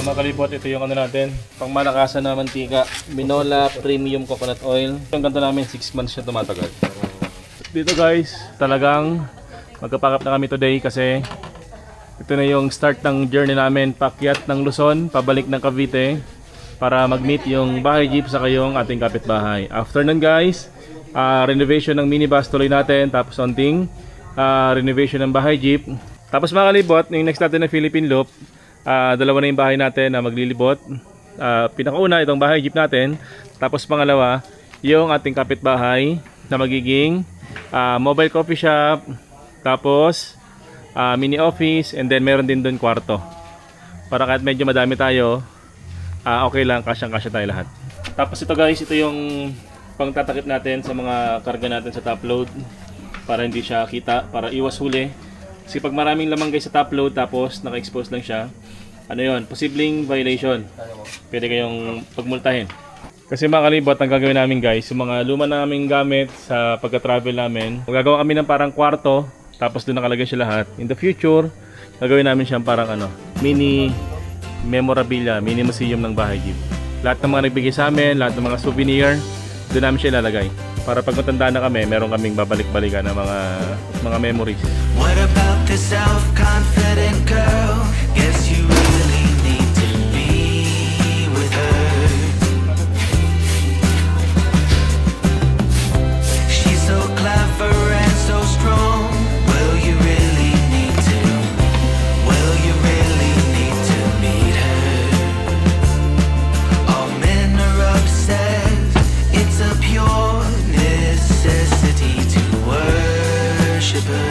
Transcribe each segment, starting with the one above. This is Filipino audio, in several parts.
mga kalibot, ito yung ano natin, pangmalakasan na mantika, Minola Premium Coconut Oil. Yung ganito namin, 6 months siya tumatagal. Dito guys, talagang magkapakap na kami today kasi ito na yung start ng journey namin, paakyat ng Luzon, pabalik ng Cavite para mag-meet yung bahay jeep sa kayong ating kapitbahay. After nun guys, renovation ng minibus tuloy natin, tapos onting renovation ng bahay jeep. Tapos mga kalibot, yung next natin na Philippine Loop, dalawa na yung bahay natin na maglilibot. Pinakauna itong bahay jeep natin, tapos pangalawa yung ating kapitbahay na magiging mobile coffee shop, tapos mini office, and then meron din doon kwarto para kahit medyo madami tayo, okay lang, kasyang-kasya tayo lahat. Tapos ito guys, ito yung pangtatakip natin sa mga karga natin sa top load para hindi siya kita, para iwas huli. Kasi pag maraming lamang guys sa top load tapos naka-expose lang siya, ano yun, posibleng violation. Pwede kayong pagmultahin. Kasi mga kalibot, ang gagawin namin guys, yung mga luma naming gamit sa pagka-travel namin, magagawa kami ng parang kwarto, tapos doon nakalagay siya lahat. In the future, gagawin namin siyang parang ano, mini memorabilia, mini museum ng bahay jeep. Lahat ng mga nagbigay sa amin, lahat ng mga souvenir, doon namin siya ilalagay. Para pag matanda na kami, meron kaming babalik-balikan ng mga memories. What about the self-confident girl? Guess you really need to be with her. She's so clever and so strong. Will you really need to? Will you really need to meet her? All men are obsessed. It's a pure necessity to worship her.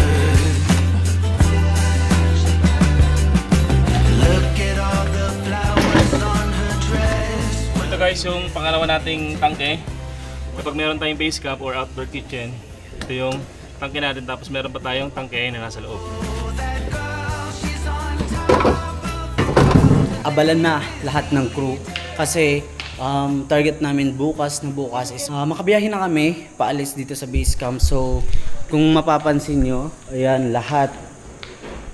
Look at all the flowers on her dress. Ito guys yung pangalawa nating tangke. Kapag meron tayong base camp or outdoor kitchen, ito yung tangke natin, tapos meron pa tayong tangke na nasa loob. Abalan na lahat ng crew kasi target namin bukas is makabiyahe na kami paalis dito sa base camp. So kung mapapansin nyo, ayan, lahat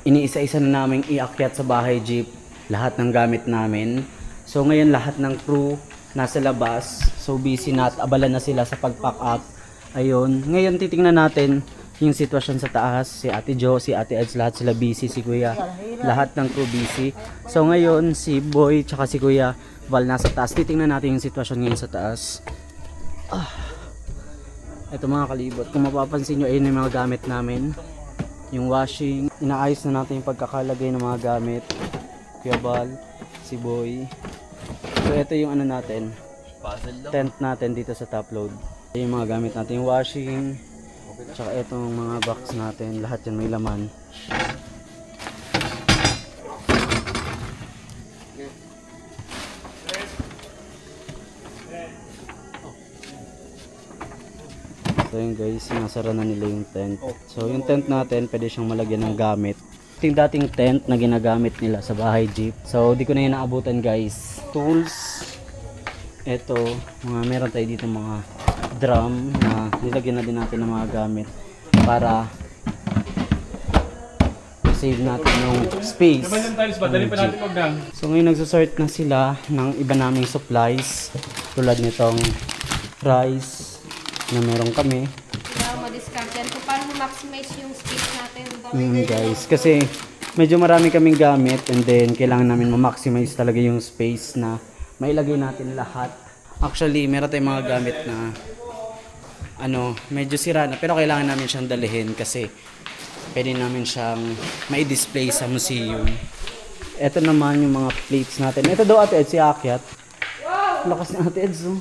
iniisa-isa na namin iakyat sa bahay jeep, lahat ng gamit namin. So ngayon lahat ng crew nasa labas, so busy na at abala na sila sa pag-pack up. Ayun, ngayon titingnan natin yung sitwasyon sa taas. Si Ate Jo, si Ate Eds, lahat sila busy, si Kuya, lahat ng crew busy. So ngayon si Boy tsaka si Kuya Val nasa taas. Titingnan natin yung sitwasyon ngayon sa taas. Ito mga kalibot, kung mapapansin nyo, ayun yung mga gamit namin. Yung washing, inaayos na natin yung pagkakalagay ng mga gamit. Kuya Val, si Boy. So ito yung ano natin, tent natin dito sa top load. Yung mga gamit natin, yung washing, tsaka itong mga box natin, lahat yan may laman. So yun guys, sinasara na nila yung tent. So yung tent natin, pwede siyang malagyan ng gamit. Ito yung dating tent na ginagamit nila sa bahay jeep. So di ko na yun naabutan guys. Tools. Ito, meron tayo dito mga drum na nilagyan na din natin ng mga gamit para save natin yung space. So ngayon nagsasort na sila ng iba naming supplies tulad nitong rice na meron kami. Madiscard kung paano maximize yung space natin. Guys, kasi medyo marami kaming gamit and then kailangan namin ma-maximize talaga yung space na mailagay natin lahat. Actually, meron tayong mga gamit na medyo sira na, pero kailangan namin siyang dalhin kasi pwede namin siyang mai-display sa museum. Ito naman yung mga plates natin. Ito daw Ate Eds, si Akyat. Lakas na Ate Eds, oh.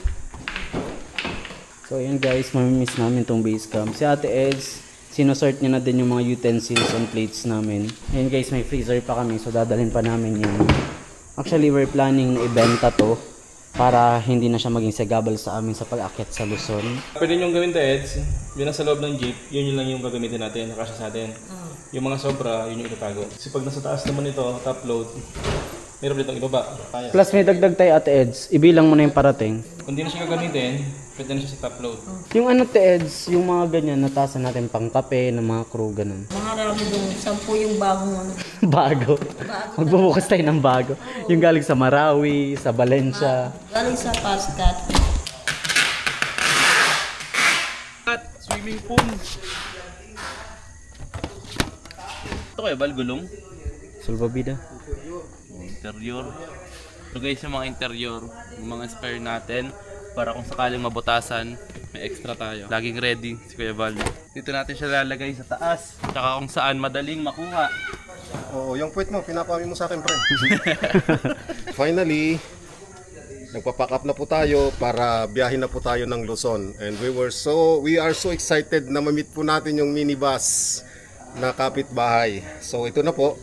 So yun guys, mamimiss namin tong base camp. Si Ate Eds, sinosort niya na din yung mga utensils and plates namin. Ayun guys, may freezer pa kami, so dadalhin pa namin yan. Actually, we're planning na ibenta to para hindi na siya maging sagabal sa amin sa pag-akyat sa Luzon. Pwede nyo gawin, Eds, yun nasa loob ng jeep, yun lang yung gagamitin natin, nakasya sa atin. Yung mga sobra, yun yung itatago. Kasi pag nasa taas naman ito, top load, meron ditong ibaba. Plus may dagdag tayo Ate Eds, ibilang mo na yung parating. Kung di na siya gagamitin, Pwede na siya sa top load. Yung ano Eds, yung mga ganyan, natasan natin pang kape ng mga crew, ganun. Marami doon. 10 yung bagong ano. Bago. Magbubukas tayo ng bago. Yung galing sa Marawi, sa Valencia. Galing sa Pascat. At swimming pool. Ito kayo, balgulong? Sulbabida. Interior. So guys, yung mga interior, yung mga spare natin, para kung sakaling mabutasan, may extra tayo. Laging ready si Kuya Val. Dito natin siya lalagay sa taas, tsaka kung saan madaling makuha. Oo, yung puwet mo, pinapami mo sa akin, pre. Finally, nagpa-pack up na po tayo para biyahin na po tayo ng Luzon. And we are so excited na ma-meet po natin yung minibus na kapitbahay. So ito na po.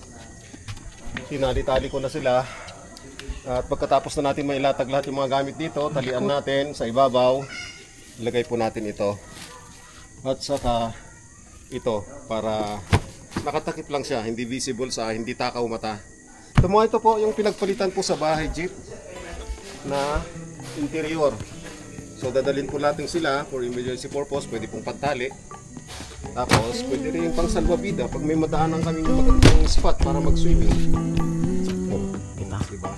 Tinali-tali ko na sila. At pagkatapos na natin mailatag lahat yung mga gamit dito, talian natin sa ibabaw. Ilagay po natin ito. At saka ito para nakatakip lang siya, hindi visible sa hindi takaw mata. Ito po yung pinagpalitan po sa bahay jeep na interior. So dadalhin po natin sila for emergency purpose, pwede pong pantali. Tapos pwede rin pang salvavida pag may madaanan kaming magandang spot para mag-swimming. Oh, diba?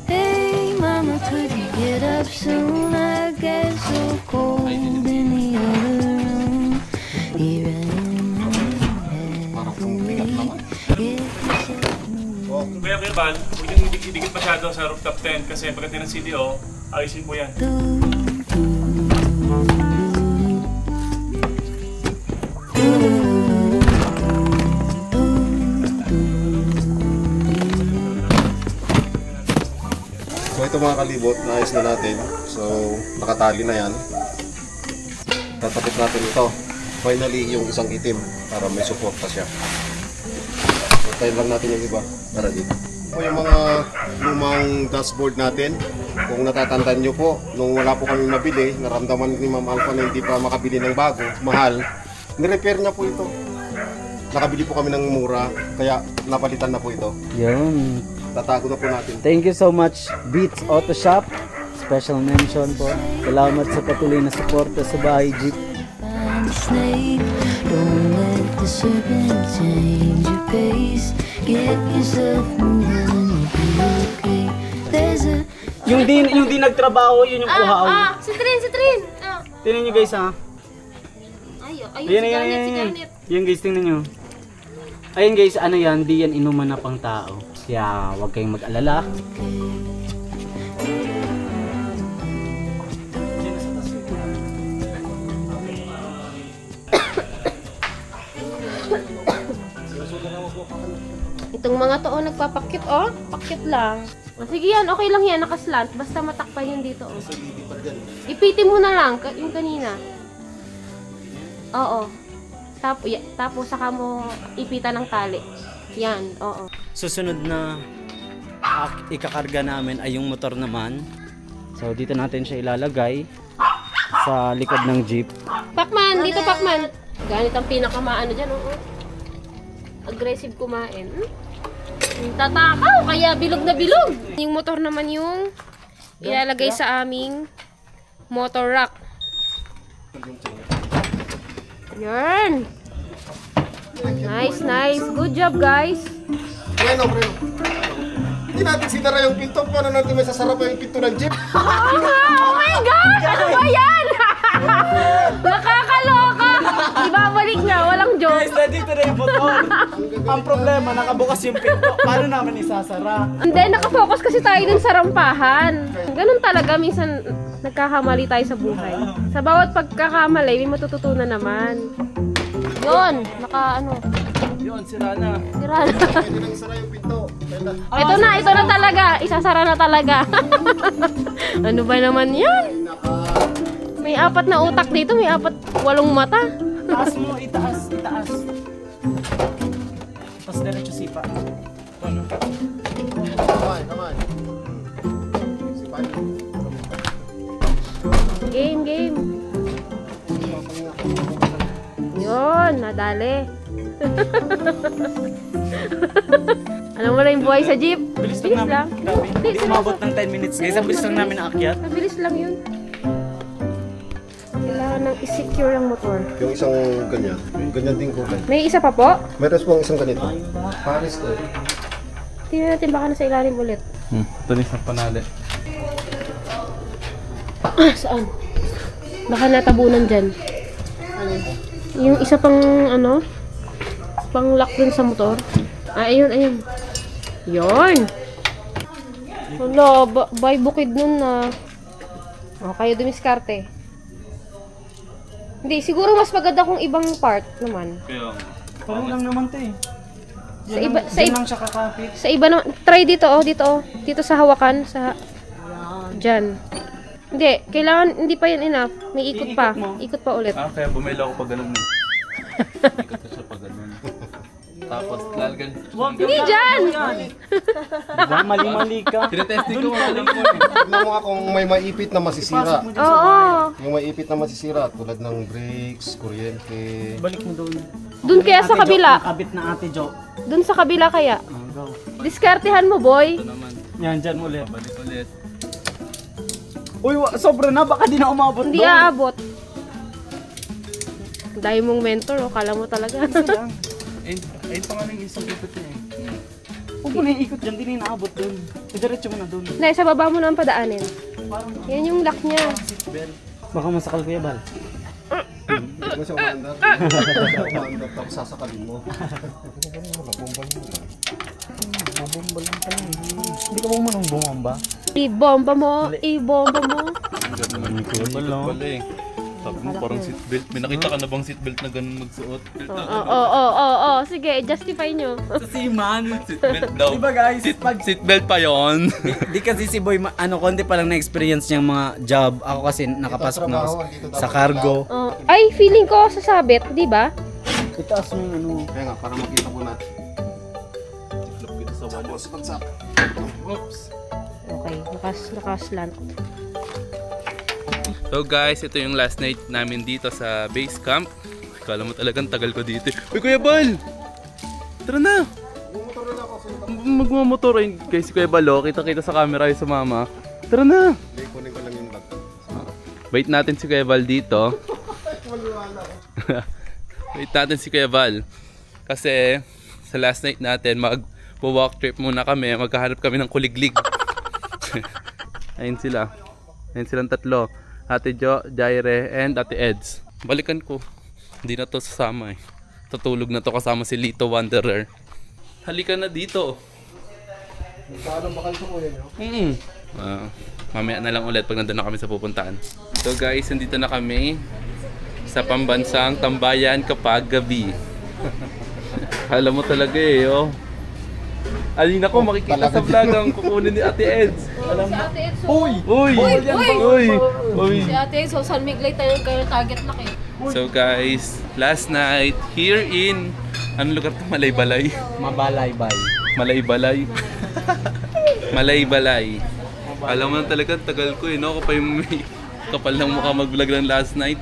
Hey mama, could you get up soon? I get so cold in the other room. Here I am halfway. Kuya Val, huwag yung idikit masyado sa rooftop tent kasi pagdating ng CDO, ayusin po yan. So ito mga kalibot, naayos na natin. So nakatali na yan. Tatakip natin ito. Finally yung isang itim para may support pa siya. So tayo lang natin yung iba para dito. So yung mga lumang dashboard natin, kung natatandaan nyo po, nung wala po kami mabili, naramdaman ni Ma'am Alpha na hindi pa makabili ng bago, mahal, nirepair niya po ito. Nakabili po kami ng mura, kaya napalitan na po ito. Yun. Tatago na po natin. Thank you so much, Beats Auto Shop. Special mention po. Salamat sa patuloy na suporta sa bahay jeep. Find the snake. Don't let the serpent change your pace. Get yourself moving and you'll be okay. There's a Yung di nagtrabaho, yun yung kuhaw. Si Trin. Tingnan nyo guys ha. Ayun, Ayan, si Janet. Yan guys, tingnan nyo. Ayun guys, ano yan, di yan inuman na pang tao. Kaya huwag kayong mag-alala. Itong mga to, nagpapakit, pakit lang. Sige yan, okay lang yan, nakaslant. Basta matakpan yun dito, Ipitin mo na lang, yung kanina. Oo. Tapos saka mo ipitan ng tali. Yan, oo. Susunod na ikakarga namin ay yung motor naman. So dito natin siya ilalagay sa likod ng jeep. Pacman, dito Pacman. Ganit ang pinakamaano dyan, aggressive kumain. Tatakaw, kaya bilog na bilog. Yung motor naman yung ilalagay sa aming motor rack. Yan. Nice. Good job, guys. Preno. Hindi natin sinara yung pinto. Paano natin may sasara pa yung pinto ng jeep? Oh my God! Ano ba yan? Nakakaloka! Ibabalik na, walang joke. Guys, dito na yung motor. Ang problema, nakabukas yung pinto. Paano naman isasara? Hindi, nakafocus kasi tayo dun sa rampahan. Ganun talaga, minsan nagkakamali tayo sa buhay. Sa bawat pagkakamali, may matututunan naman. Yun, Yun, sira na. Sira na. Pwede nang isara yung pinto. Ito na talaga. Isasara na talaga. Ano ba naman yan? May 4 na utak dito, may 8 mata. Taas mo, itaas. Tapos diretso sipa. Kamay. Sipay. Game. Yun, nadali. Alam mo na yung buhay sa jeep? Bilis lang. Grabe. Hindi umabot ng 10 minutes guys. Ang bilis lang namin naakyat. Mabilis lang yun. ng i-secure ang motor. Yung isang ganyan. Ganyan din kulay. May isa pa po? Meron po isang ganito. Paris to. Tingnan natin baka nasa ilalim ulit. Ito na isang panali. Saan? Baka natabunan dyan. Yung isa pang ano? Pang lock dun sa motor. Ayun, ayun. Yun! Wala, by bukid nun na. O, kayo dumiskarte. Hindi, siguro mas maganda kung ibang part naman. Kaya, Parang lang naman to eh. Sa iba, sa iba, lang siya kakapit. sa iba naman. Try dito, oh, dito, oh. Dito sa hawakan, sa... Dyan. Hindi, kailangan, hindi pa yan enough. May ikot pa. Ikot pa ulit. kaya bumelo ako pag ganun eh. Ikot ko siya pag ganun. Tapos, lalagyan. Hindi dyan! Diba? Mali-mali ka. Tinetesting ko mga lang mo. Tignan mo nga kung may maipit na masisira. Oo. Yung maipit na masisira tulad ng brakes, kuryente. Balik mo doon. Dun kaya sa kabila. Nakabit na Ate Jo. Dun sa kabila kaya. Go. Diskartehan mo, boy. Yan, dyan ulit. Balik ulit. Uy, sobra na. Baka di na umabot Hindi doon. aabot. Dahil mong mentor, oh. Kala mo talaga. Ayun pa nga ng isang gupit niya eh. Huwag mo na iikot dyan. Di na inaabot doon. Diretso mo na doon. Hindi, sa baba mo naman padaanin. Yan yung lock niya. Baka masakal Kuya Bal. Hindi mo siya umaandar. Umaandar tapos sasakalin mo. Hindi ka ba manong bumamba? I-bomba mo. I-bomba mo. Pala eh. Sabi mo parang seatbelt. May nakita ka na bang seatbelt na ganun magsuot? Oo. Sige, justify nyo. Sa Seaman. Seatbelt daw. Diba guys? Seatbelt pa yon. Di kasi si Boy, konti pa lang na-experience niyang mga job. Ako kasi nakapasok na ako sa cargo. Oh. Ay, feeling ko sasabit, di ba? Itaas mo yung ano. Kaya nga, para makita mo natin. Tapos pagsak. Oops. Okay, nakaslant. So guys, ito yung last night namin dito sa base camp. Kala mo talagang tagal ko dito. Uy, Kuya Bal! Tara na! Magmamotor ay guys si Kuya Bal, oh. Kita-kita sa camera yung sumama. Tara na! Hindi, kunin ko lang yung bag. Wait natin si Kuya Bal dito. Wait natin si Kuya Bal. Kasi sa last night natin mag-walk trip muna kami. Magkahanap kami ng kuliglig. Ayun sila. Ayun silang tatlo. Ate Jo, Jaire, and Ate Eds. Balikan ko. Hindi na to sasama eh. Tutulog na to kasama si Lito Wanderer. Halika na dito. Saan ang bakal sa kuya nyo? Mamaya na lang ulit pag nandun na kami sa pupuntahan. So guys, nandito na kami sa pambansang tambayan kapag gabi. Alam mo talaga eh, oh. Alina ko, makikita sa vlog ang kukunin ni Ate Eds. Si Ate Ed, so... Uy! Uy! Si Ate Ed, so San Miguel tayo kayo target lock eh. So guys, last night here in anong lugar to? Malaybalay. Mabalaybay. Malaybalay. Malaybalay. Alam mo na talaga, tagal ko eh, no? Ako pa yung may kapal ng mukha mag-vlog ng last night.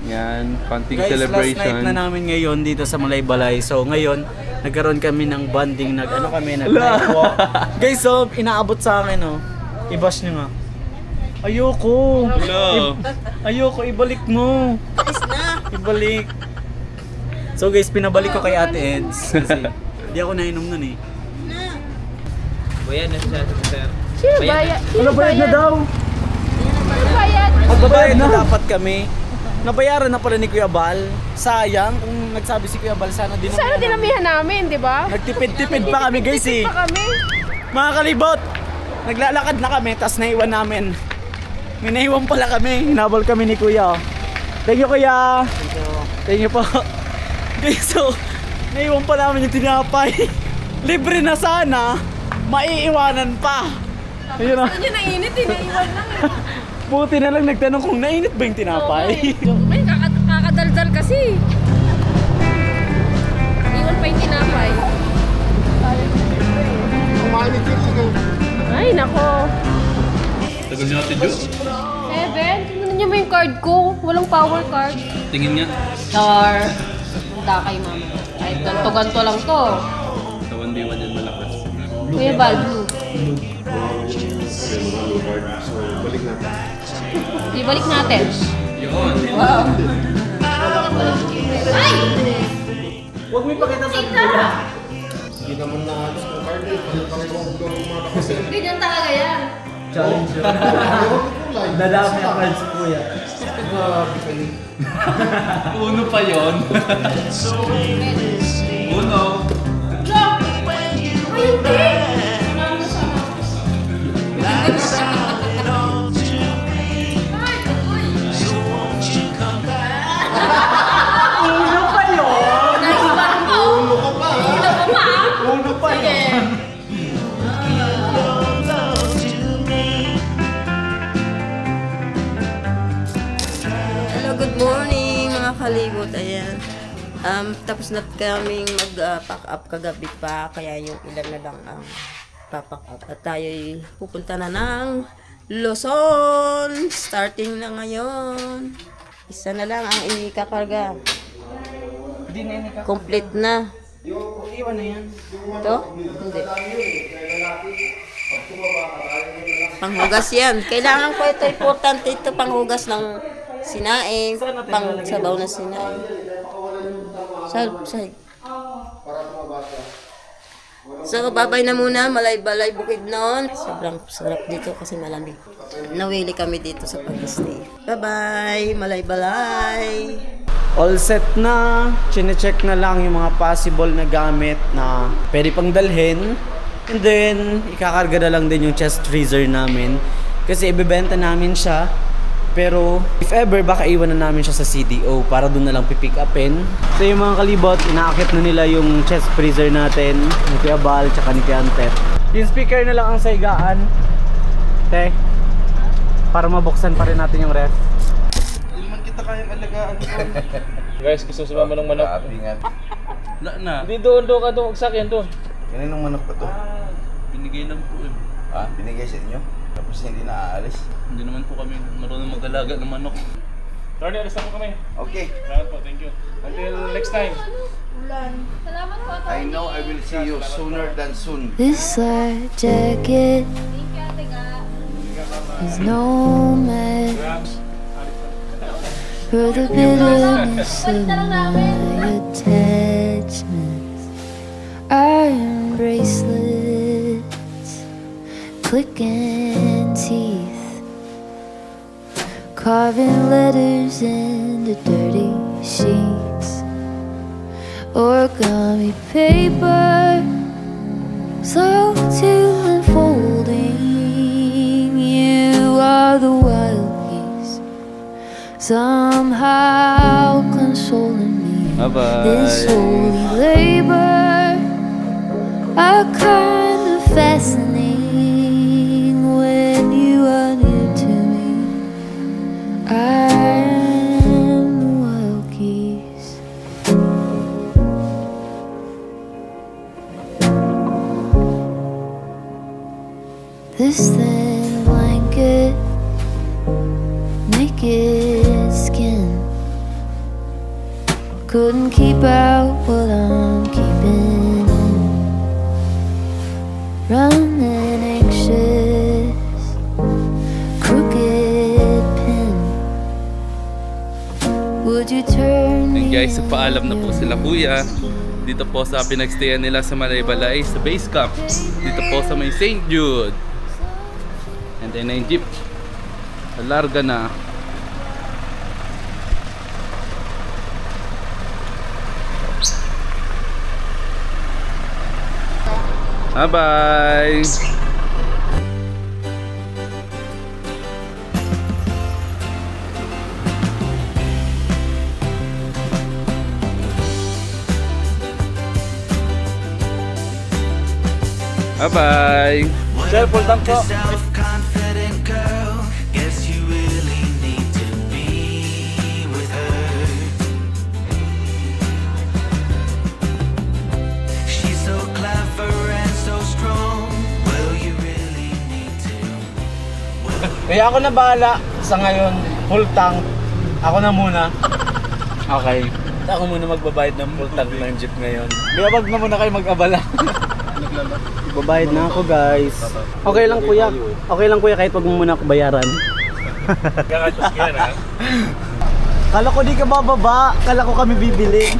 Yan, konting Guys, celebration. last night na namin ngayon dito sa Malaybalay. So ngayon, nagkaroon kami ng bonding, night walk. Guys, so inaabot sa akin, oh. I-bash nyo nga. Ayoko. Hello. Ayoko, ibalik mo. Ibalik. So guys, pinabalik ko kay Ate Eds. Kasi di ako nainom nun eh. Sino bayad? Sino Bayad na daw. Sino bayad? Magbabayad na dapat kami. Nabayaran na pala ni Kuya Bal. Sayang kung nagsabi si Kuya Bal, sana din. Sana dinamihan namin, di ba? Nagtipid-tipid pa kami guys eh. Pa kami. Mga kalibot, naglalakad na kami, tas naiwan namin. May naiwan pala kami, hinabol kami ni Kuya. Thank you Kuya. Thank you po. Guys, so, naiwan pa namin yung tinapay. Libre na sana, maiiwanan pa. Ayun na. Hindi nainit, naiwan lang eh. Buti na lang nagtanong kung nainit ba yung tinapay. May kakadaldal kasi. Iwan pa yung tinapay. Kumainit yun, sige. Ay, nako. Tagal niyo natin, Jo. 7? Tingnan niyo mo yung card ko. Walang power card. Tingin nga. Char. Handa kay mama. Ay, ganto-ganto lang to. Sa 1v1 yan malakas. Kuya Bal, blue. So, balik natin. Di balik natin. Huwag mo ipakita sa kuya. Hindi naman naalis ng card eh. Pare-parehong mga kasi. Ganyan talaga yan. Challenge. Dadami ang cards kuya. Uno pa yon. Uno. Uno pa yun! Uno pa yun! Hello, good morning mga kalibot. Ayan. Tapos na kaming mag-pack up kagabi pa. Kaya yung ilan na lang ang papack up. At tayo'y pupunta na ng Luzon. Starting na ngayon. Isa na lang ang ikakarga. Hindi na yun Complete na. Iwan na yan. Ito? Hindi. Panghugas yan. Kailangan ko ito. Importante ito. Panghugas ng sinaing. Pang sabaw na sinaing. So, babay na muna. Malay-balay Bukidnon. Sobrang sarap dito kasi malamig. Nawili kami dito sa pag-stay. Bye-bye. Malay-balay. All set na. Chine-check na lang yung mga possible na gamit na pwede pang dalhin. And then, ikakarga na lang din yung chest freezer namin. Kasi ibebenta namin siya. Pero, if ever, baka iwan na namin siya sa CDO para doon na lang pipick upin. So yung mga kalibot, inaakit na nila yung chest freezer natin. Ni Kuya Bal, tsaka ni Kuya Antep. Yung speaker na lang ang saigaan. Te, para mabuksan pa rin natin yung ref. Guys, gusto sumama ng manok. Na. Hindi doon ka doon. Sa akin doon. Kaninong manok pa to? Binigay lang po eh. Ah, binigay sa inyo? Tapos hindi na aalis? Hindi naman po kami marunong mag-alaga ng manok. Lordy, alis na po kami. Okay. Salamat po, thank you. Until next time. Salamat po. I know I will see you sooner than soon. This light jacket is no match for the bitterness of my attachments. Iron bracelets, clicking teeth, carving letters into dirty sheets. Origami paper, slow to unfolding. You are the wild geese, somehow consoling me. Bye-bye. This holy labor, a kind of fascinating when you are near to me. I am the wild geese. This thin blanket, naked skin, couldn't keep out what I'm keeping in. Running anxious, crooked pin. Would you turn And me guys, paalam na po again? sila kuya. Dito po sa pinagstayan nila sa Malaybalay, sa base camp. Dito po sa may St. Jude. And then yung jeep. Larga na. Bye-bye! Bye-bye! Sir, full tank po. Self-confident girl, guess you really need to be with her. She's so clever and so strong. Well, you really need to. Kaya ako na bahala sa ngayon, full tank. Ako na muna. Okay. Ako muna magbabayad ng full tank ng jeep ngayon. Kaya wag na muna kayo mag-abala. Babayad na ako guys. Okay lang kuya. Okay lang kuya kahit wag mo muna ako bayaran. Kaya ka, yan ha. Kala ko di ka bababa. Kala ko kami bibili.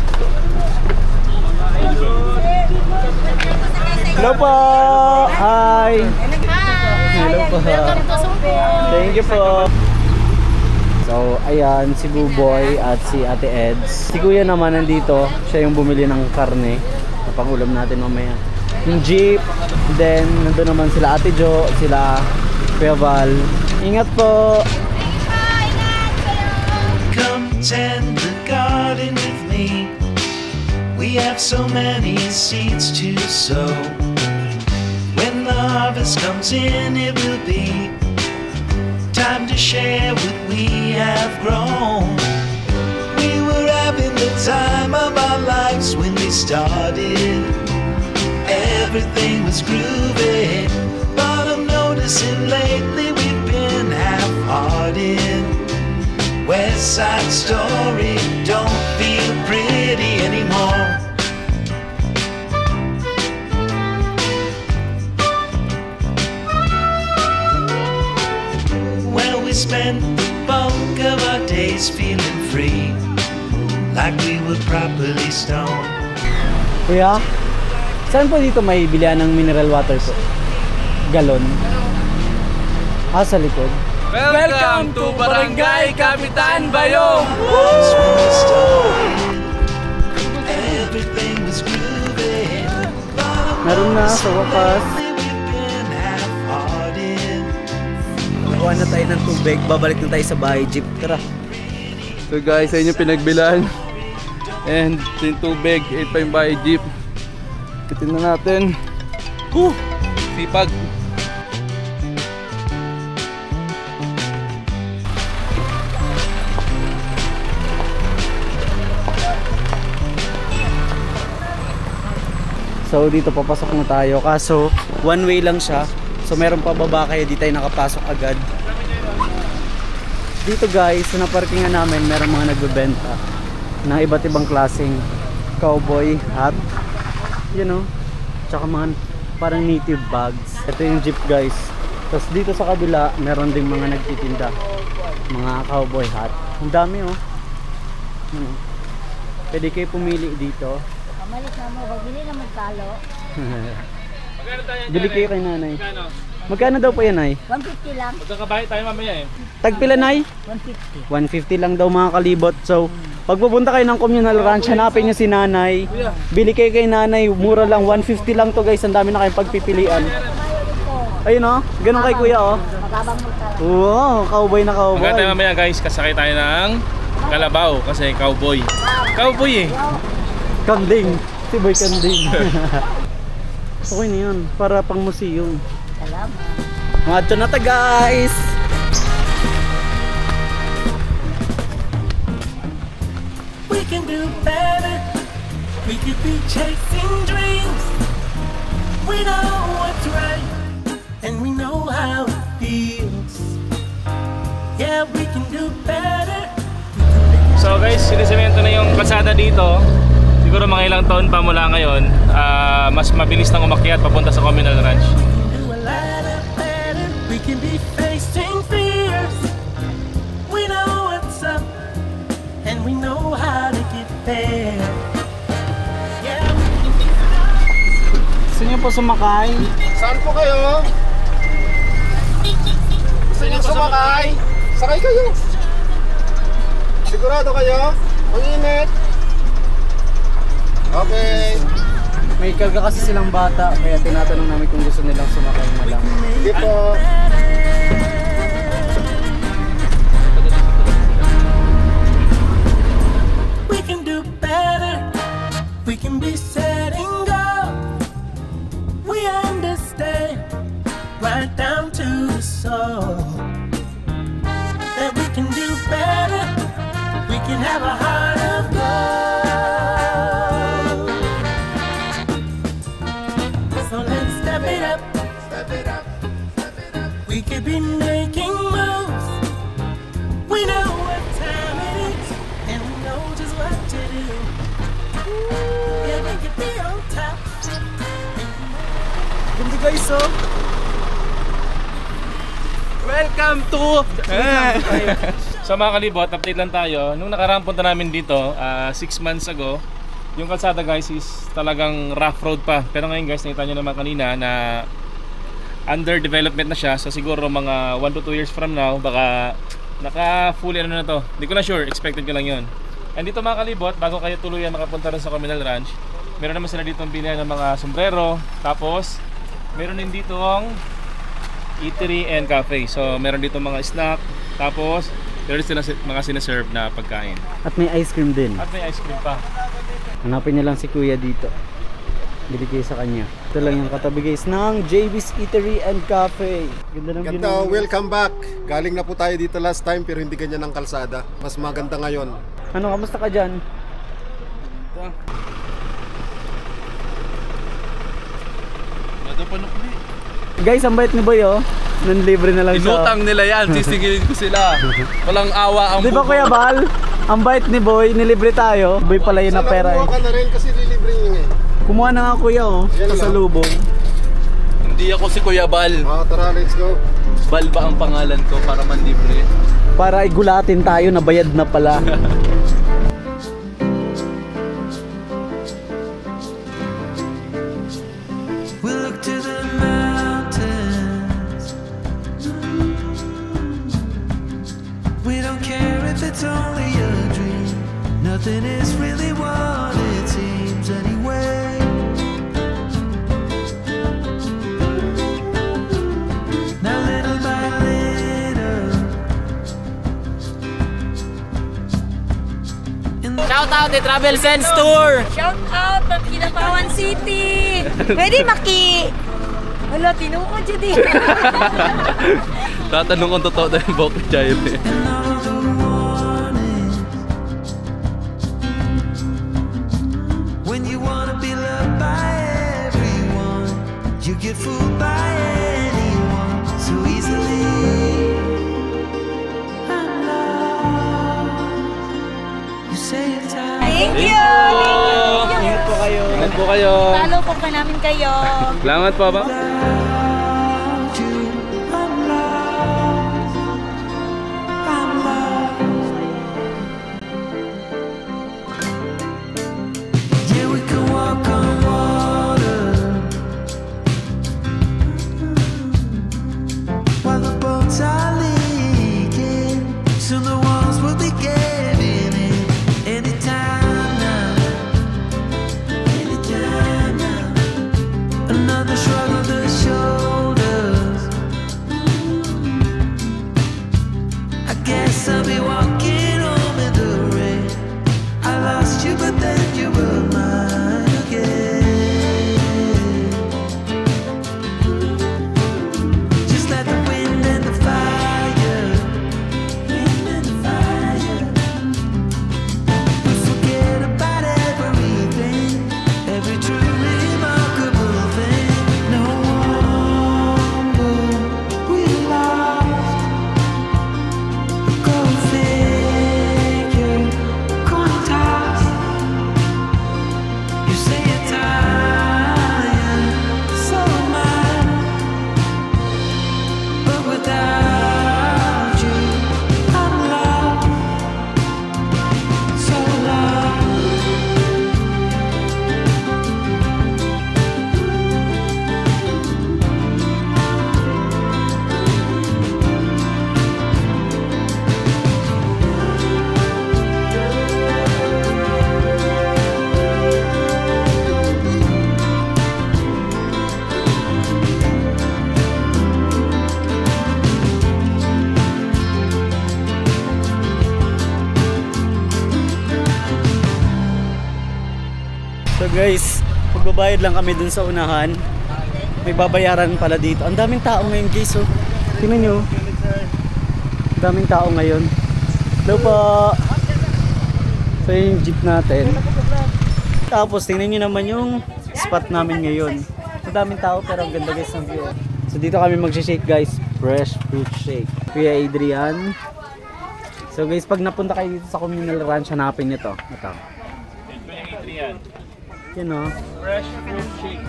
Hello po! Hi! Hello po! Thank you po! So, ayan, si Buboy at si Ate Eds. Si Kuya naman nandito. Siya yung bumili ng karne. Na pangulam natin mamaya. Yung jeep. Then, nandun naman sila Ate Jo, sila Kuya Val. Ingat po! Come tend the garden with me. We have so many seeds to sow. When the harvest comes in, it will be time to share what we have grown. We were having the time of our lives when we started. Everything was groovy, but I'm noticing lately we've been half-hearted. West Side Story don't feel pretty anymore. Well, we spent the bulk of our days feeling free, like we were properly stoned. Kuya, saan po dito may bilihan ng mineral water po? Galon? Sa likod. Welcome to Barangay Kapitan Bayong! Everything was groovy, Meron na sa wakas. Kuha na tayo ng tubig. Babalik na tayo sa bahay jeep. Tara. So guys, sa inyo pinagbilan. And yung tubig, 8 pa yung bahay jeep. Kitin na natin. Sipag. So dito papasok na tayo. Kaso one way lang siya. So meron pa baba kaya di tayo nakapasok agad. Dito guys, sa naparkingan namin meron mga nagbebenta ng iba't ibang klaseng cowboy hat. You know, tsaka mga parang native bags. Ito yung jeep guys. Tapos dito sa kabila meron ding mga nagtitinda mga cowboy hat. Ang dami oh. Pwede kayo pumili dito. Malis na mo, magbili na magkalo. Bili kayo kay nanay. Magkano daw po yan ay? 150 lang. Magkakabahay tayo mamaya eh. Tagpila nay? 150. 150 lang daw mga kalibot. So, pag pupunta kayo ng communal ranch, hanapin nyo si nanay. Bili kayo kay nanay, mura lang. 150 lang to guys. Ang dami na kayong pagpipilian. Ayun oh, ganun kay kuya oh. Magabang magkalo. Wow, cowboy na cowboy. Magkakabahay tayo mamaya guys, kasakay tayo ng kalabaw kasi cowboy. Cowboy eh. Kanding. Si Boy Kanding. Okay na yun. Para pang museum. Salamat. Mga ito na ta guys. We can do better. We could be chasing dreams. We know what's right, and we know how it feels. Yeah, we can do better. So guys, sinisemento na yung kalsada dito. Siguro mga ilang taon pa mula ngayon, mas mabilis nang umakyat papunta sa communal ranch. Do a lot of better. We can be facing fears. We know what's up, and we know how to get there. Yeah, we can be. Gusto niyo po sumakay? Saan po kayo? Gusto niyo sumakay? Sakay kayo. Sigurado kayo? Ang init. Okay. May karga kasi silang bata, kaya tinatanong namin kung gusto nilang sumakay na lang. Sige po. We can do better. We can be setting go. We understand right down to the soul that we can do better. We can have a heart of gold. So let's step it up. Step it up. Step it up. We could be making moves. We know what time it is, and we know just what to do. Yeah, we could be on top. Hindi guys oh. Welcome to So mga kalibot, update lang tayo. Nung nakaraang punta namin dito, 6 months ago, yung kalsada guys is talagang rough road pa. Pero ngayon guys, nakita nyo naman kanina na under development na siya. So siguro mga 1 to 2 years from now, baka naka fully ano na to. Hindi ko na sure, expected ko lang yun. And dito mga kalibot, bago kayo tuluyan makapunta rin sa Communal Ranch, meron naman sila dito ang binili ng mga sombrero. Tapos meron din dito ang eatery and cafe. So meron dito mga snack. Tapos meron sila mga sinaserve na pagkain. At may ice cream din. At may ice cream pa. Hanapin niyo lang si Kuya dito. Bili kayo sa kanya. Ito lang yung katabi guys ng JB's Eatery and Cafe. Ganda ng view. Welcome back. Galing na po tayo dito last time pero hindi ganyan ang kalsada. Mas maganda ngayon. Ano, kamusta ka dyan? Guys, ang bait ni Boy oh. Nanlibre na lang siya. Inutang nila yan, sisigilin ko sila. Walang awa ang Di ba Kuya Bal? Ang bait ni Boy, nilibre tayo. Boy pala yun na pera eh. Sana kumuha ka na rin kasi nilibre niya eh. Kumuha na nga Kuya oh, sa lubong. Hindi ako si Kuya Bal. Tara, let's go. Bal ba ang pangalan ko para manlibre? Para igulatin tayo na bayad na pala. We look to the mountains. We don't care if it's only a dream. Nothing is really what it seems anyway. Now little by little. Shout out the Travel Sense Tour! Shout out ng Kinabawan City! Pwede maki... Wala, tinuko dyan eh. Tatanong kung totoo na yung Bokeh Giant eh. When you wanna be loved by everyone, you get fooled by anyone so easily. I'm lost. You say it's time. Thank you! Ingat po kayo. Ingat po kayo. Follow po ka namin kayo. Salamat po ba? Without you, I'm lost. I'm lost. Yeah, we can walk on water while the boats are leaking. Soon the walls will be giving in. Anytime now, anytime now. Another shrug of the shoulders. I guess I'll be walking home in the rain. I lost you, but then you were mine again. Just let the wind and the fire, wind and the fire. We forget about everything, every true remarkable thing. No wonder we lost. Go figure, quantize. You say you're tired, so am I. But without you, I'm lost, so lost. So guys, magbabayad lang kami dun sa unahan. May babayaran pala dito. Ang daming tao ngayon guys oh. Tingnan nyo. Ang daming tao ngayon. Hello po. So yun yung jeep natin. Tapos tingnan nyo naman yung spot namin ngayon. Ang daming tao pero ang ganda guys ng view. So dito kami mag-shake guys. Fresh fruit shake. Kuya Adrian. So guys, pag napunta kayo dito sa Communal Ranch, hanapin nyo to. Ito. Adrian. Yan o. Fresh fruit shake.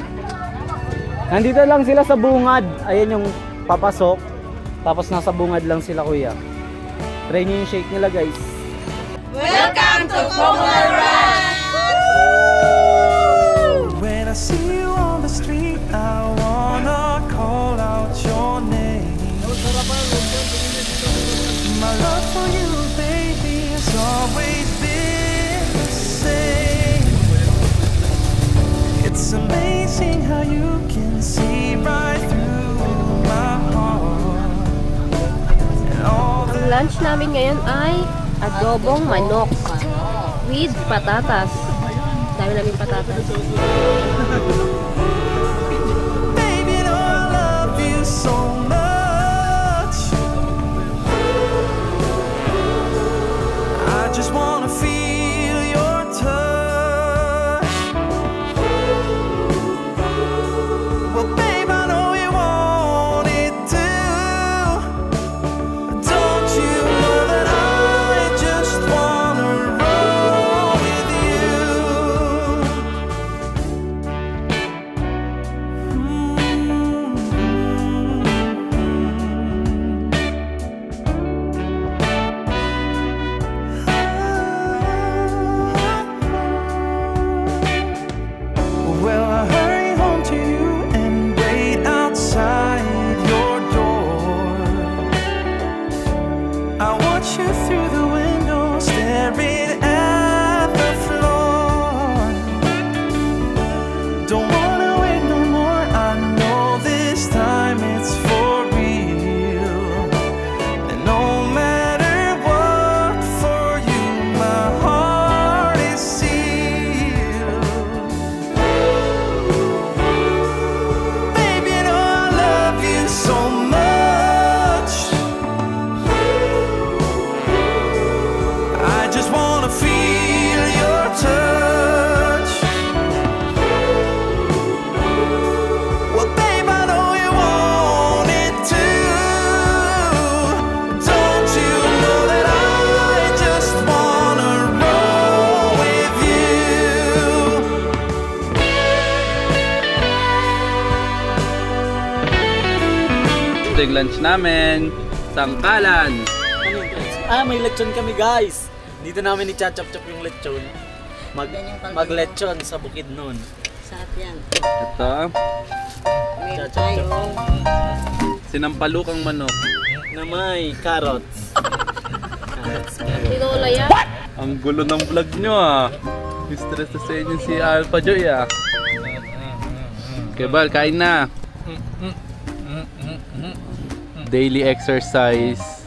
Nandito lang sila sa bungad. Ayan yung papasok. Tapos nasa bungad lang sila kuya. Try nyo yung shake nila guys. Welcome to Comal Ranch! When I see you on the street, I wanna call out your name. My love for you, baby, has always been the same. It's amazing how you can see right through my heart. And all Ang lunch namin ngayon ay adobong manok with patatas. Dami namin patatas. Baby, no, I love you so much. I just wanna feel your touch. Well, babe, I know you want it too. Don't you know that I just wanna roll with you? Well, I hurry home to you and wait outside your door. I watch you through the window, staring at the floor. Don't wanna wait no more, I know this time it's for real. And no matter what, for you my heart is sealed. Baby, you know I love you so much. I just wanna feel your touch. Well, babe, I know you want it too. Don't you know that I just wanna roll with you? Ito yung lunch namin. Sangkalan. Ano yun guys? Ah, may lechon kami guys. Dito namin i-chop-chop yung lechon. Mag-lechon sa bukid nun. Sarap yan. Ito. Meron tayo. Sinampalukang manok. Na may carrots. Tinola yan. Ang gulo ng vlog nyo ah. Stress na sa inyo si Alpha Joy ah. Okay, Bal, kain na. Daily exercise.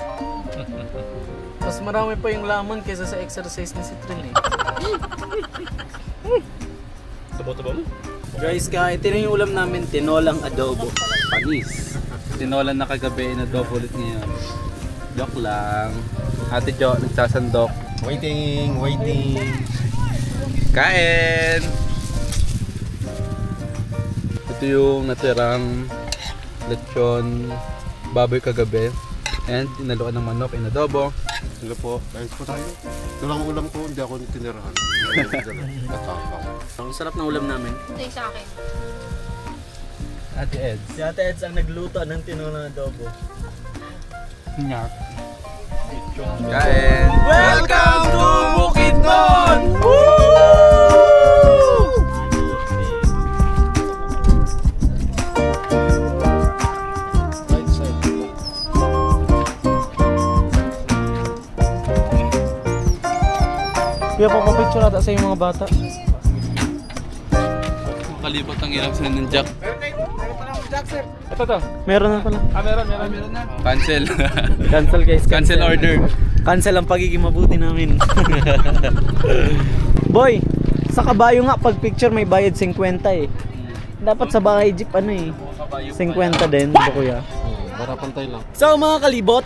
Mas marami pa yung laman kaysa sa exercise ni si Trin eh. Tabo-tabo mo? Guys, ito na yung ulam namin, tinolang adobo. Panis. Tinolan na kagabi, inadobo ulit ngayon. Joke lang. Ate Jo, nagsasandok. Waiting, waiting. Kain! Ito yung natirang lechon baboy kagabi. And inaluan ng manok, inadobo. Hello po, ayos po tayo. Ito lang ulam ko, hindi ako tinirahan. Ang sarap ng ulam namin. Ito yung sa akin. Ate Eds. Si Ate Eds ang nagluto ng tinolang adobo. Nyak. Kain! Welcome to Bukidnon! Kaya papapicture ata sa yung mga bata. Kalibot ang hirap sa ng Jack. Ito to. Meron na pala. Meron na. Cancel. Cancel guys. Cancel order. Cancel ang pagiging mabuti namin. Boy, sa kabayo nga pag picture may bayad 50 eh. Dapat sa bahay jeep ano eh. 50 din, kuya. Para pantay lang. So mga kalibot,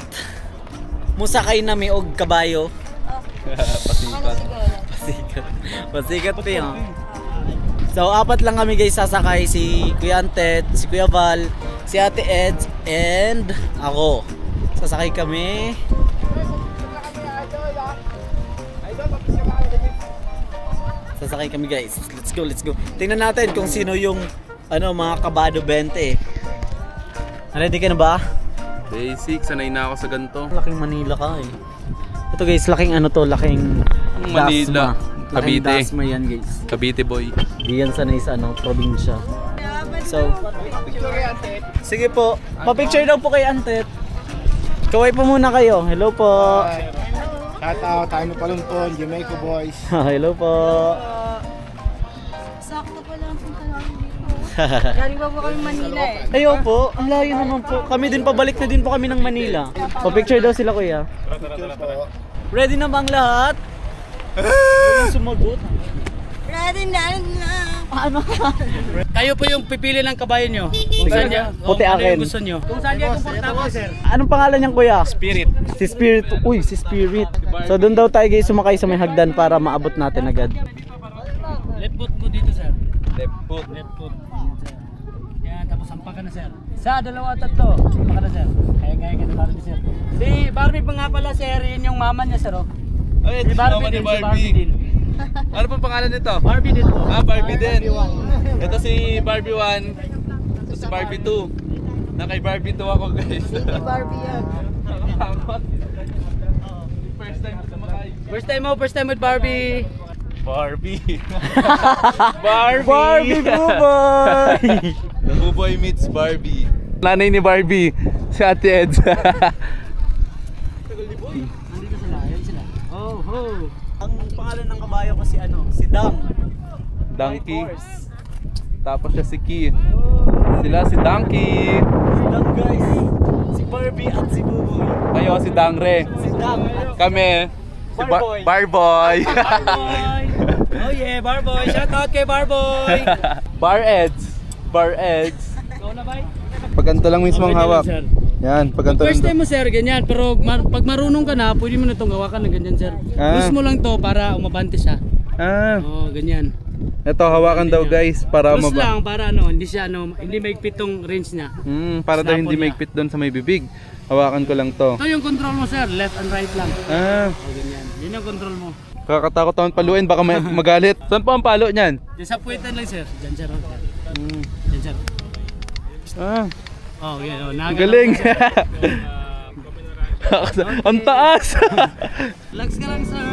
musakay na may og kabayo. Pasikat pa yun. So apat lang kami guys sasakay, si Kuya Antet, si Kuya Val, si Ate Eds, and ako. Sasakay kami. Sasakay kami guys. Let's go, let's go. Tingnan natin kung sino yung mga kabado 20. Ready ka na ba? Basic, sanay na ako sa ganito. Laking Manila ka eh. Ito guys, laking ano to, laking Manila. Dasma. Laking Cavite. Dasma yan guys. Cavite boy. Diyan sa nice ano, probinsya. So, sige po. Pa-picture daw po kay Antet. Kaway po muna kayo. Hello po. Shout out, tayo Palumpon, Jamaica boys. Hello po. Sakto pa lang punta namin dito. Galing pa po kami Manila eh. Ayo po, ang layo naman po. Kami din pabalik na din po kami ng Manila. Pa-picture daw sila kuya. Ready na bang lahat? Walang sumagot. Ready na. Ano? Kayo po yung pipili ng kabayo nyo. Kung saan niya, Puti ano akin. yung gusto nyo. Kung saan niya komportable, sir. Anong pangalan niyang kuya? Spirit. Si Spirit. Uy, si Spirit. So doon daw tayo guys sumakay sa may hagdan para maabot natin agad. Left foot mo dito, sir. Left foot. Left foot. Yan, tapos sampa ka na, sir. Isa, dalawa, tatlo. Sampa ka na, sir. Kaya ka na Barbie, sir. Si Barbie pa nga pala, sir. Yun yung mama niya, sir. Oh. Ay, Si ito Barbie si din, si Barbie. Barbie din. Ano pong pangalan nito? Barbie din po. Ah, Barbie din. Ito si Barbie 1. Ito si Barbie 2. Na kay Barbie 2 ako, guys. Barbie yan. First time sumakay. First time with Barbie. Barbie. Barbie Buboy! Buboy meets Barbie. Nanay ni Barbie, si Ate Eds. Nandito sila, ayan sila. Oh, ho. Ang pangalan ng kabayo ko si ano, si Dam. Donkey. Tapos siya si Ki. Sila si Donkey. Si Dam guys. Si Barbie at si Buboy. Kayo si Dangre. Si Dam at Kami si Barboy. Barboy. Barboy. Oh yeah, Barboy. Shout out kay Barboy. Bar Eds. Bar Eds. Go na, bye. Pagkanto lang mismo ang Okay, hawak. sir. Yan, pagkanto First lang. time mo, sir, ganyan. Pero pag marunong ka na, pwede mo na itong hawakan ng ganyan, sir. Lose mo lang to para umabante siya. Ah, Oh, ganyan. ito hawakan daw guys para Lose lang para ano, hindi siya ano, hindi maigpit tong range niya. para daw Snap hindi on niya. maigpit doon sa may bibig. Hawakan ko lang to. Ito yung control mo, sir. Left and right lang. Ah, Oh, ganyan. Yan yung control mo. kakatakot naman paluin, baka magalit. Saan po ang palo niyan? Diyan sa puwitan lang, sir. Diyan, sir. Diyan, sir. Ah, Oh, yan. Oh, ang galing. Ang taas. Relax ka lang, sir.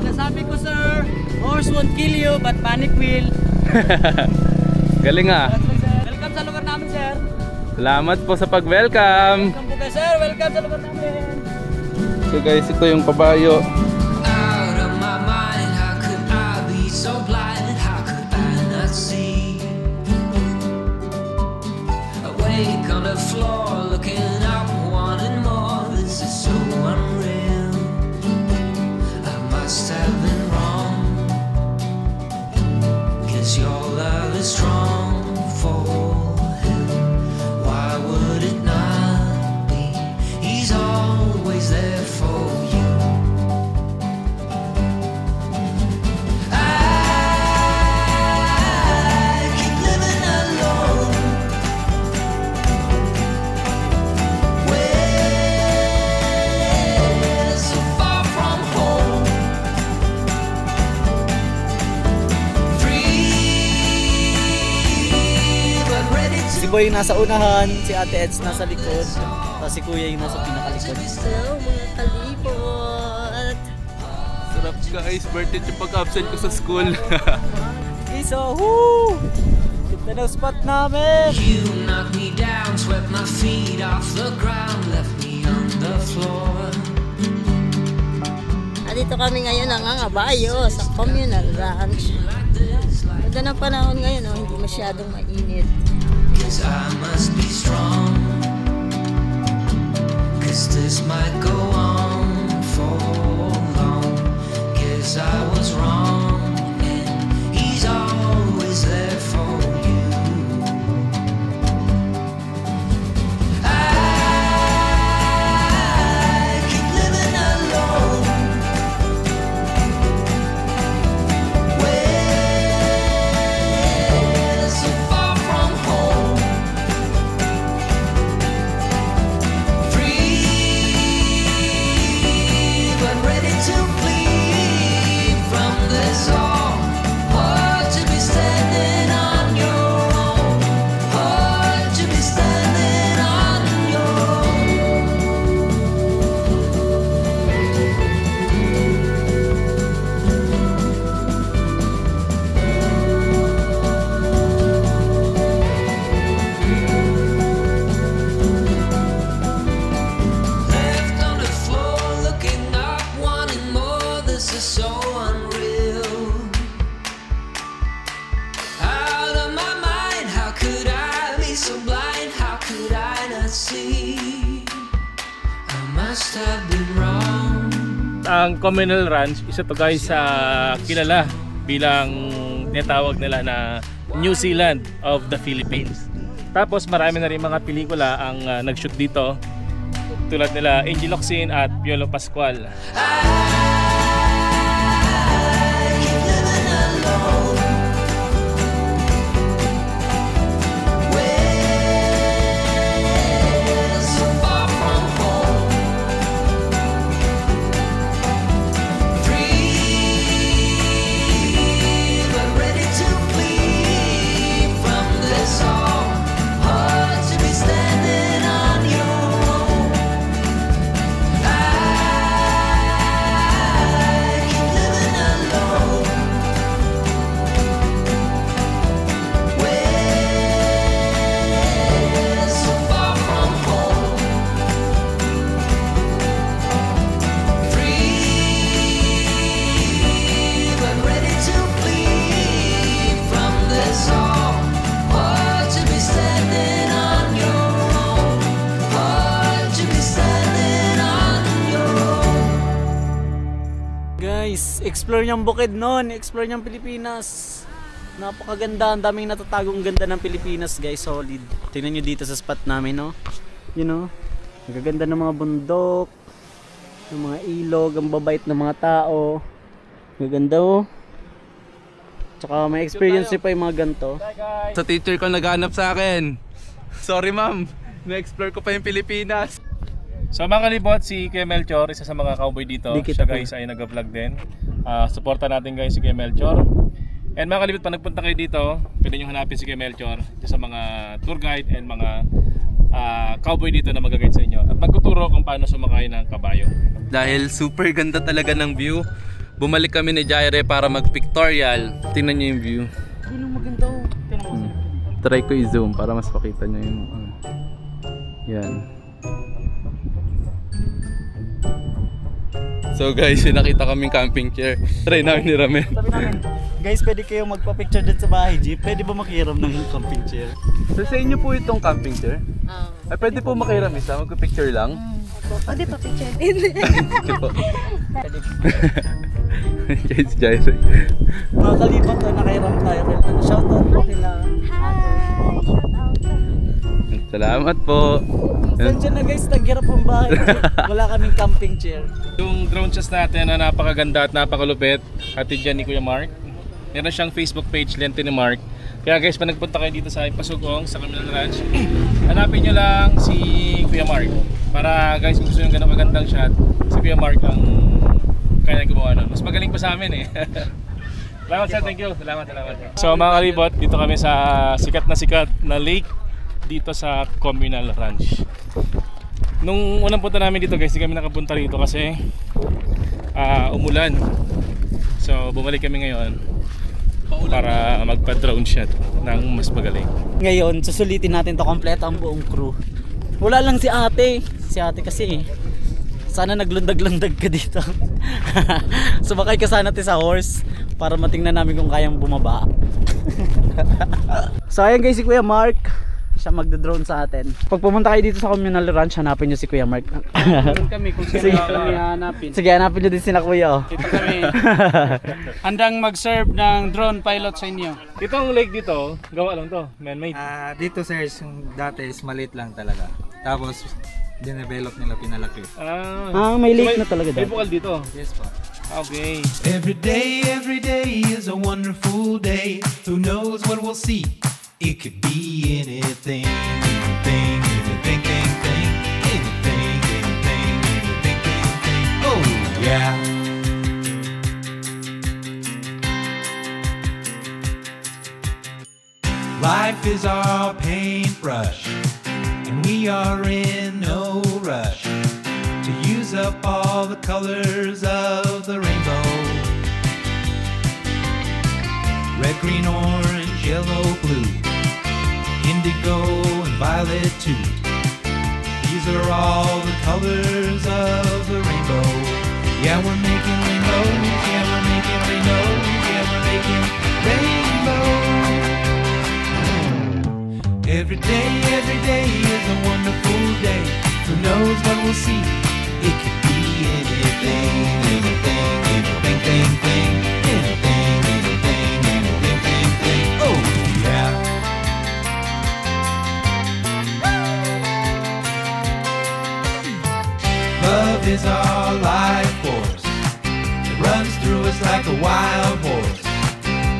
Nasabi ko, sir, horse won't kill you, but panic will. Galing ah. Welcome sa lugar namin, sir. Salamat po sa pag-welcome. Welcome po kayo, sir. Welcome sa lugar namin. So guys, ito yung kabayo. Out of my mind, how could I be so blind? How could I not see? Awake on the floor, looking up, wanting more. This is so unreal. I must have been wrong. Guess your love is strong for him. Why would it not be? He's always there for you. I keep living alone. We're so far from home. Free, but ready to Si Boy yung nasa unahan, si Ate Eds nasa likod, tapos si Kuya yung nasa pinakalikod. Hello mga kalibot. Sarap guys, birthday yung pag-absent ko sa school. Okay, so, woo! Ganda ng spot namin! You knocked me down, swept my feet off the ground, left me on the floor. Dito kami ngayon nangangabayo sa communal ranch. Ganda ng panahon ngayon, oh, hindi masyadong mainit. Cause I must be strong. Cause this might go on for long. Guess I was wrong. And he's always there for you. I keep living alone. We're so far from home. Free, but ready to flee from this so blind, how could I not see? I must have been wrong. Ang Communal Ranch, isa to guys sa kilala bilang tinatawag nila na New Zealand of the Philippines. Tapos marami na rin mga pelikula ang nag-shoot dito, tulad nila Angel Locsin at Piolo Pascual. Guys, explore niyang bukid nun, explore niyang Pilipinas. Napakaganda, ang daming natatagong ganda ng Pilipinas guys, solid. Tingnan nyo dito sa spot namin, no? You know, nagaganda ng mga bundok, ng mga ilog, ang babait ng mga tao. Maganda, oh. Tsaka may experience pa yung mga ganito. Sa teacher ko naghanap sa akin. Sorry ma'am, na-explore ko pa yung Pilipinas. So mga kalibot, si Kuya Melchor, isa sa mga cowboy dito. Siya guys ay nag-vlog din. Suporta natin guys si Kuya Melchor. And mga kalibot, pag nagpunta kayo dito, pwede nyo hanapin si Kuya Melchor, isa sa mga tour guide and mga cowboy dito na mag-guide sa inyo. At magtuturo kung paano sumakay ng kabayo. Dahil super ganda talaga ng view, bumalik kami ni Jaire para mag-pictorial. Tingnan nyo yung view. Ano maganda, oh. Tingnan mo. Try ko i-zoom para mas makita nyo yung yan. So guys, nakita kaming camping chair. Try namin ni Ramel. Sabi namin, guys, pwede kayo magpa-picture din sa bahay, G. Pwede ba makiram ng camping chair? So sa inyo po itong camping chair? Ay, pwede po makiram isa, magpa-picture lang? O, di pa picture din. Guys, Jaire. Mga kalibot na nakairam tayo. Shoutout po kila. Salamat po. Saan na guys, naghirap ang bahay. Wala kaming camping chair. Yung drone shots natin na napakaganda at napakalupit, hatid dyan ni Kuya Mark. Meron siyang Facebook page, Lente ni Mark. Kaya guys, pag nagpunta kayo dito sa Pasugong, sa Communal Ranch, hanapin nyo lang si Kuya Mark. Para guys, kung gusto nyo ganun magandang shot, si Kuya Mark ang kaya gumawa nun. Mas magaling pa sa amin eh. Salamat sir, thank you. Salamat. So mga kalibot, dito kami sa sikat na lake dito sa Communal Ranch. Nung unang punta namin dito guys, hindi kami nakapunta rito kasi umulan. So bumalik kami ngayon para magpa-drone shot ng mas magaling. Ngayon, susulitin natin to kompleto ang buong crew. Wala lang si ate. Si ate kasi sana naglundag-lundag ka dito. Sumakay ka sana sa horse para matingnan namin kung kayang bumaba. So ayan guys, si Kuya Mark, siya magda-drone sa atin. Pag pumunta kayo dito sa Communal Ranch, hanapin nyo si Kuya Mark. Kami kung sino kami hanapin. Sige, hanapin nyo din sila Kuya. Dito kami handang mag-serve ng drone pilot sa inyo. Itong lake dito, gawa lang to, man-made. Dito sir, yung dati is maliit lang talaga. Tapos dinevelop nila, pinalaki. May lake na talaga May bukal dito. Yes po. Okay. Every day is a wonderful day. Who knows what we'll see? It could be anything, anything, anything, anything. Oh yeah. Life is our paintbrush, and we are in no rush to use up all the colors of the rainbow. Red, green, orange, yellow, blue, indigo and violet too. These are all the colors of the rainbow. Yeah, we're making rainbows. Yeah, we're making rainbows. Yeah, we're making rainbows. Every day is a wonderful day. Who knows what we'll see? It could be anything, anything, anything, thing, thing. Anything, anything, anything, thing, thing. Oh, yeah. Love is our life force. It runs through us like a wild horse.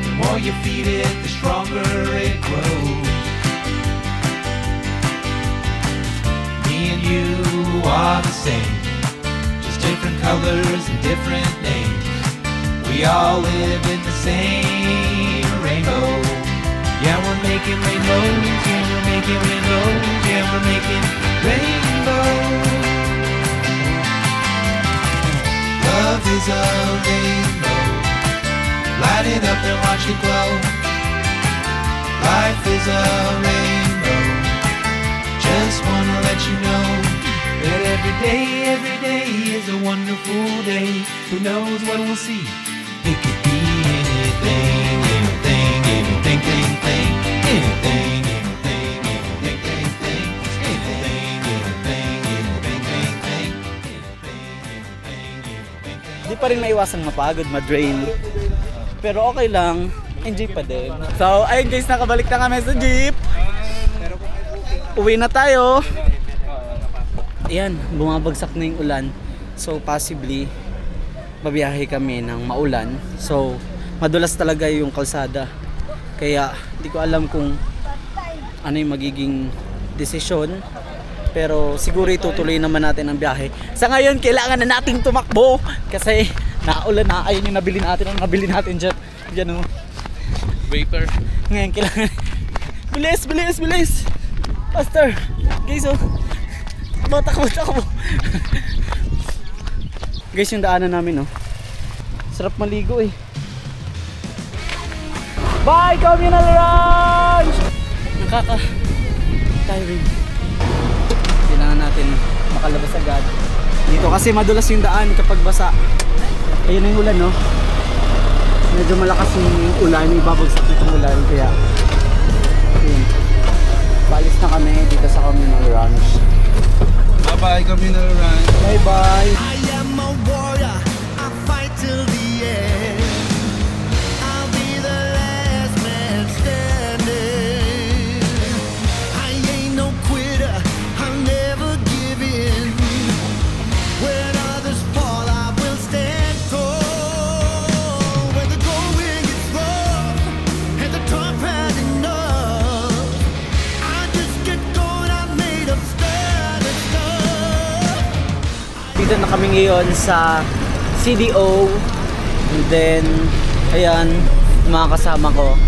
The more you feed it, the stronger it grows. Me and you are the same, just different colors and different names. We all live in the same rainbow. Yeah, we're making rainbows. Yeah, we're making rainbows. Yeah, we're making rainbows. Love is a rainbow. Light it up and watch it glow. Life is a rainbow. Just wanna let you know that every day is a wonderful day. Who knows what we'll see? It could be anything, anything, anything, thing, thing. Anything, anything, anything, thing, thing. Anything, anything, anything, thing, thing. Di pa rin maiwasang mapagod, ma-drain. Pero okay lang, enjoy pa din. So, ayun guys, nakabalik na kami sa jeep. Uwi na tayo. Ayan, bumabagsak na yung ulan. So, possibly, babiyahe kami ng maulan. So, madulas talaga yung kalsada. Kaya, di ko alam kung ano yung magiging desisyon. Pero, siguro itutuloy naman natin ang biyahe. Sa ngayon, kailangan na nating tumakbo. Kasi, naulan na. Ayun yung nabili natin. Ang nabili natin dyan. Yan o. Vapor. Ngayon, kailangan. Bilis, bilis, bilis. Faster. Guys, oh. Takbo. Guys, yung daanan namin, oh. Sarap maligo, eh. Bye, Communal Ranch! Nakaka-tiring. Kailangan natin makalabas agad. Dito kasi madulas yung daan kapag basa. Ayun na yung ulan, no? Medyo malakas yung ulan. Ibabagsak itong ulan. Kaya, ayun. Baalis na kami dito sa Communal Ranch. Bye-bye, Communal Ranch. Bye-bye. I am a warrior, I fight till the end. I'll be the last man standing. I ain't no quitter, I'll never give in. When others fall, I will stand tall. When the going gets rough and the tough had enough, I just get going, I'm made of sturdy stuff. Dito na kami ngayon sa CDO. And then, ayan, mga kasama ko.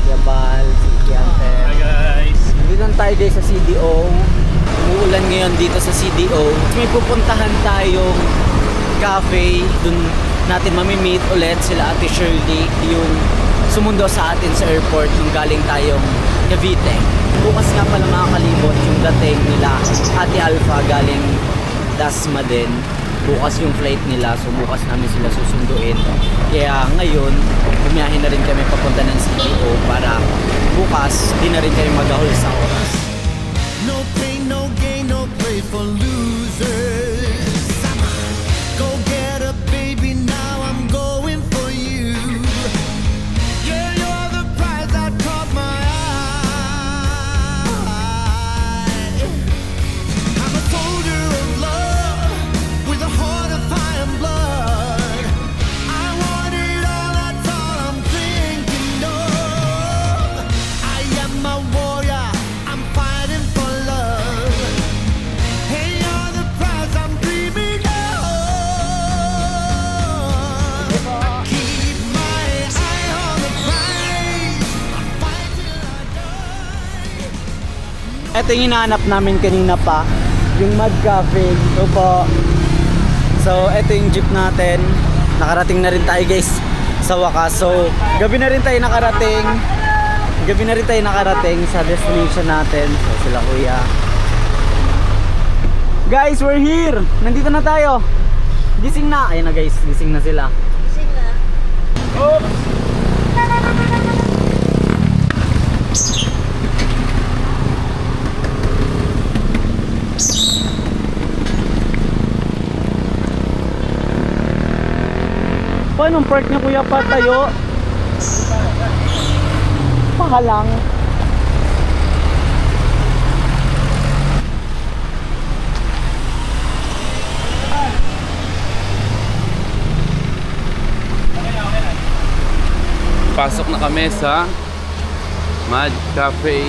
Yabal, si Kiante. Hi guys! Dito na tayo guys sa CDO. Umuulan ngayon dito sa CDO. May pupuntahan tayong cafe. Doon natin mamimit ulit sila Ate Shirley, yung sumundo sa atin sa airport nung galing tayong Cavite. Bukas nga pala mga kalibot yung dating nila Ate Alpha galing Dasma din. Bukas yung flight nila, so bukas namin sila susunduin. Kaya ngayon, bumiyahin na rin kami papunta ng CDO para bukas di na rin kami magahol sa oras. No pain, no gain, no play for losers. Go get a baby, now I'm going for you. Yeah, you're the prize that caught my eye. I'm a soldier of love with a heart of fire and blood. I want it all, that's all I'm thinking of. I am a warrior, I'm fighting for love. Hey, you're the prize I'm dreaming of. I keep my eye on the prize. I'm fighting till I die. Ito yung hinahanap namin kanina pa, yung Mud Cafe. Ito po. So, ito yung jeep natin. Nakarating na rin tayo guys sa wakas. So, gabi na rin tayo nakarating. Sa destination natin. So, sila kuya. Guys, we're here! Nandito na tayo. Gising na. Ayun na guys, gising na sila. Oops! anong park niya kuya patayo? Pakalang. Pasok na kami sa Mad Cafe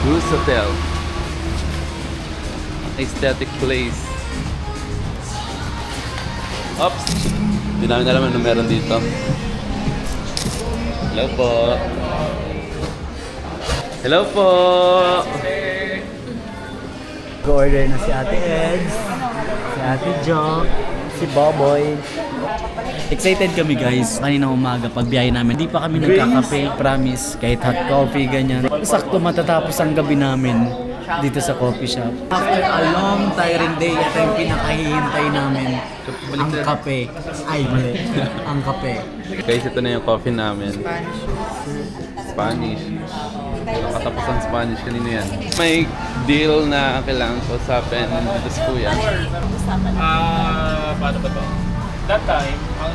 Cruise Hotel. Aesthetic place. Oops! Hindi namin alam ano meron dito. Hello po! Hello po! Go-order na si Ate Eds, si Ate Jo, si Boboy. Excited kami guys. Kanina umaga pagbiyahe namin. Di pa kami nagkakape. Promise. Kahit hot coffee, ganyan. Sakto matatapos ang gabi namin dito sa coffee shop. After a long tiring day, ito yung pinakahihintay namin. Ang kape. Ay, mali. Ang kape. Guys, ito na yung coffee namin. Spanish. Nakatapos ang Spanish kanina yan. May deal na kailangan ko usapin dito sa kuya. Paano ba to? That time, ang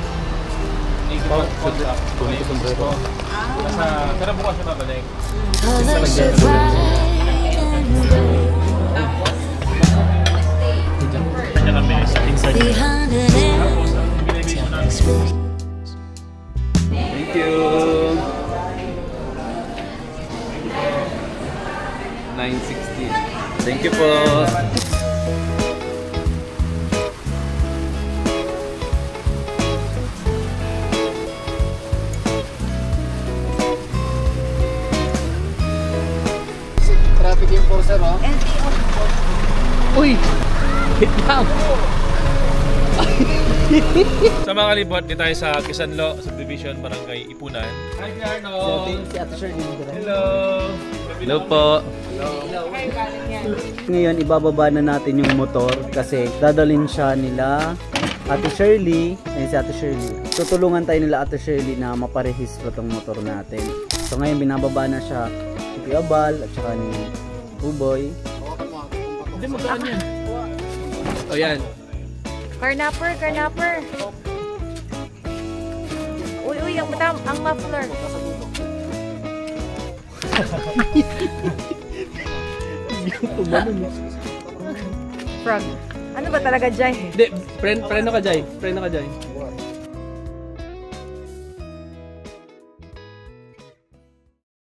naging contact ko na yung sombrero. Pero bukas na babalik. Kanya kami sa inside. Thank you! 9:16. Thank you po! Traffic enforcer, oh. Uy! Hit lang! Sa mga kalibot, dito tayo sa Kisanlo, Subdivision, Barangay Ipunan. Hi, Arnold! Si Ate Shirley. Hello! Hello po! Ngayon, ibababa na natin yung motor kasi dadalhin siya nila Ate Shirley. Ayun si Ate Shirley. Tutulungan tayo nila Ate Shirley na maparehistro tong motor natin. So ngayon, binababa na siya si Kuya Bal at saka ni Buboy. Hindi, magkaan yan. O yan. Carnapper, carnapper. Uy, uy, ang muffler. Frog. Ano ba talaga, Jai? Hindi, preno ka, Jai. Preno ka, Jai.